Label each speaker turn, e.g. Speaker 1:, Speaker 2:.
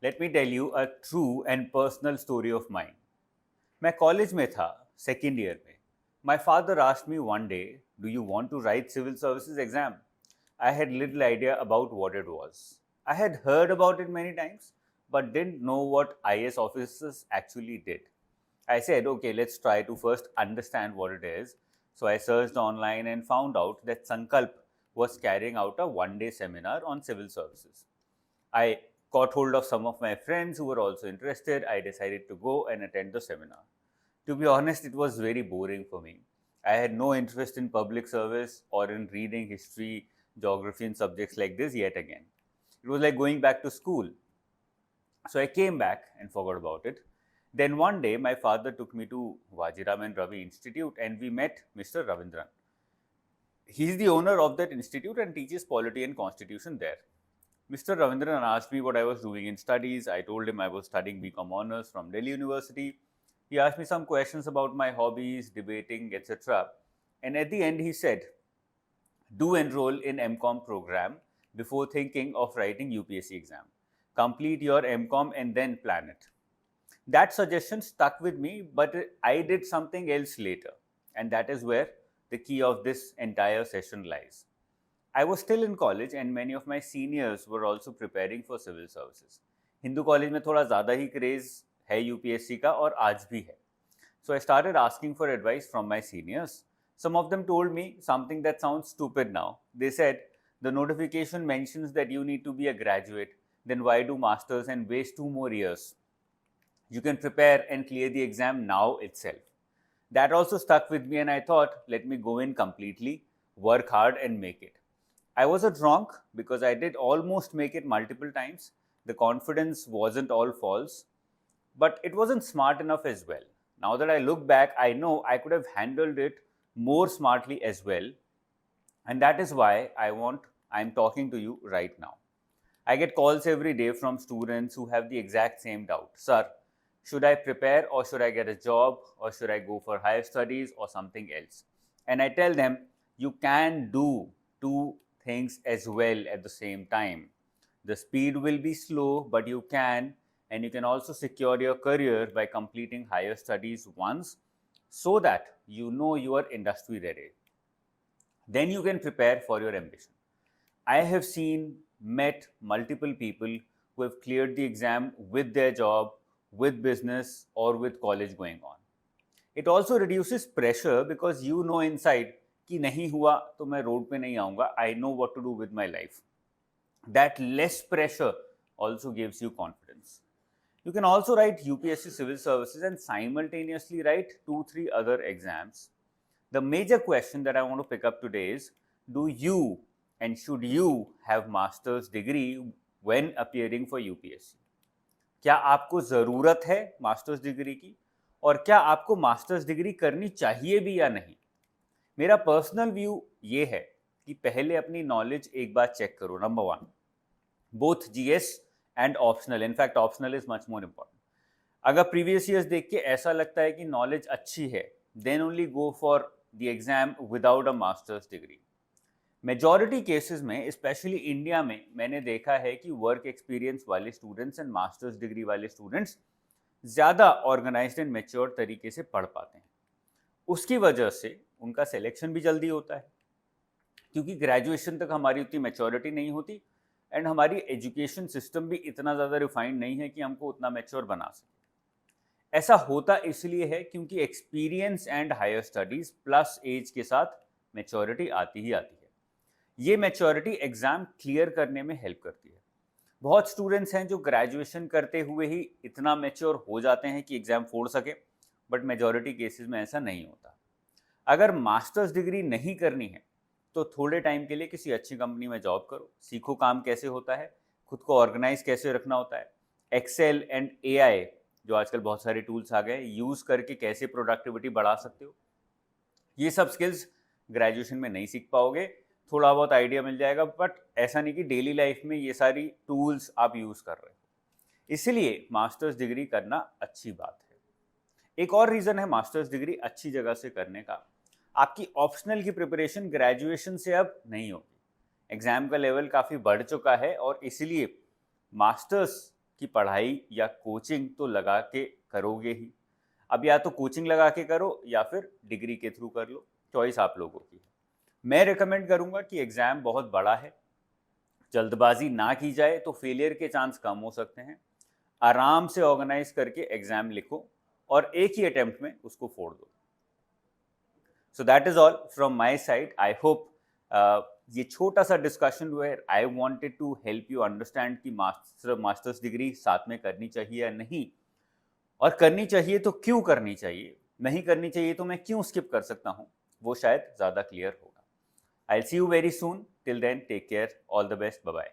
Speaker 1: Let me tell you a true and personal story of mine. मैं college में था, second year में. My father asked me one day, "Do you want to write civil services exam?" I had little idea about what it was. I had heard about it many times, but didn't know what IS officers actually did. I said, "Okay, let's try to first understand what it is." So I searched online and found out that Sankalp was carrying out a one-day seminar on civil services. I caught hold of some of my friends who were also interested. I decided to go and attend the seminar. To be honest, it was very boring for me. I had no interest in public service or in reading history, geography, and subjects like this yet again. It was like going back to school. So I came back and forgot about it. Then one day, my father took me to Vajiram and Ravi Institute and we met Mr. Ravindran. He's the owner of that institute and teaches polity and constitution there. Mr. Ravindran asked me what I was doing in studies. I told him I was studying BCom Honours from Delhi University. He asked me some questions about my hobbies, debating, etc. And at the end, he said, "Do enroll in MCom program before thinking of writing UPSC exam. Complete your MCom and then plan it." That suggestion stuck with me, but I did something else later. And that is where the key of this entire session lies. I was still in college and many of my seniors were also preparing for civil services. Hindu college में थोड़ा ज़्यादा ही craze है UPSC का और आज भी है. So I started asking for advice from my seniors. Some of them told me something that sounds stupid now. They said, "The notification mentions that you need to be a graduate. Then why do masters and waste 2 more years? You can prepare and clear the exam now itself." That also stuck with me and I thought, let me go in completely, work hard and make it. I wasn't wrong because I did almost make it multiple times. The confidence wasn't all false, but it wasn't smart enough as well. Now that I look back, I know I could have handled it more smartly as well. And that is why I'm talking to you right now. I get calls every day from students who have the exact same doubt. "Sir, should I prepare or should I get a job or should I go for higher studies or something else?" And I tell them, you can do two things as well at the same time. The speed will be slow, but you can, and you can also secure your career by completing higher studies once so that you know you are industry ready. Then you can prepare for your ambition. I have met multiple people who have cleared the exam with their job, with business, or with college going on. It also reduces pressure because you know inside कि नहीं हुआ तो मैं road पे नहीं आऊंगा. I know what to do with my life. That less pressure also gives you confidence. You can also write UPSC civil services and simultaneously write 2-3 other exams. The major question that I want to pick up today is, do you and should you have master's degree when appearing for UPSC? क्या आपको ज़रूरत है masters degree की और क्या आपको masters degree करनी चाहिए भी या नहीं? मेरा पर्सनल व्यू ये है कि पहले अपनी नॉलेज एक बार चेक करो. Number 1, both GS and optional. In fact optional is much more important. अगर प्रीवियस ईयर्स देख के ऐसा लगता है कि नॉलेज अच्छी है, then only go for the exam without a master's degree. Majority cases में, स्पेशली इंडिया में, मैंने देखा है कि वर्क एक्सपीरियंस वाले स्टूडेंट्स एंड मास्टर्स डिग्री वाले स्टूडेंट्स ज़्यादा ऑर्गेनाइज्ड एंड मैच्योर तरीके से पढ़ पाते हैं. उसकी वजह से उनका सिलेक्शन भी जल्दी होता है, क्योंकि ग्रेजुएशन तक हमारी उतनी मैच्योरिटी नहीं होती एंड हमारी एजुकेशन सिस्टम भी इतना ज़्यादा रिफाइंड नहीं है कि हमको उतना मैच्योर बना सके. ऐसा होता इसलिए है क्योंकि experience and higher studies plus age के साथ मैच्योरिटी आती ही आती है. ये मैच्योरिटी एग्ज़ाम क्लियर करने में हेल्प करती है. बहुत स्टूडेंट्स हैं जो ग्रेजुएशन करते हुए ही इतना मैच्योर हो जाते हैं कि एग्ज़ाम फोड़ सके, बट मेजॉरिटी केसेस में ऐसा नहीं होता. अगर मास्टर्स डिग्री नहीं करनी है तो थोड़े टाइम के लिए किसी अच्छी कंपनी में जॉब करो, सीखो काम कैसे होता है, खुद को ऑर्गेनाइज कैसे रखना होता है, एक्सेल एंड एआई जो आजकल बहुत सारे टूल्स आ गए, यूज़ करके कैसे प्रोडक्टिविटी बढ़ा सकते हो. ये सब स्किल्स ग्रेजुएशन में नहीं सीख पाओगे. थोड़ा बहुत आइडिया मिल जाएगा, बट ऐसा नहीं कि डेली लाइफ में ये सारी टूल्स आप यूज़ कर रहे हो. इसलिए मास्टर्स डिग्री करना अच्छी बात है. एक और रीज़न है मास्टर्स डिग्री अच्छी जगह से करने का. आपकी ऑप्शनल की प्रिपरेशन ग्रेजुएशन से अब नहीं होगी. एग्ज़ाम का लेवल काफ़ी बढ़ चुका है और इसलिए मास्टर्स कि पढ़ाई या कोचिंग तो लगा के करोगे ही। अब या तो कोचिंग लगा के करो या फिर डिग्री के थ्रू कर लो, चॉइस आप लोगों की है। मैं रिकमेंड करूंगा कि एग्ज़ाम बहुत बड़ा है, जल्दबाजी ना की जाए तो फेलियर के चांस कम हो सकते हैं। आराम से ऑर्गेनाइज करके एग्ज़ाम लिखो और एक ही अटेम्प्ट में उसको फोड़ दो। So that is all from my side. I hope ये छोटा सा discussion where I wanted to help you understand कि मास्टर्स डिग्री साथ में करनी चाहिए या नहीं, और करनी चाहिए तो क्यों करनी चाहिए, नहीं करनी चाहिए तो मैं क्यों स्किप कर सकता हूँ, वो शायद ज़्यादा क्लियर होगा। I will see you very soon. Till then take care, all the best, bye bye.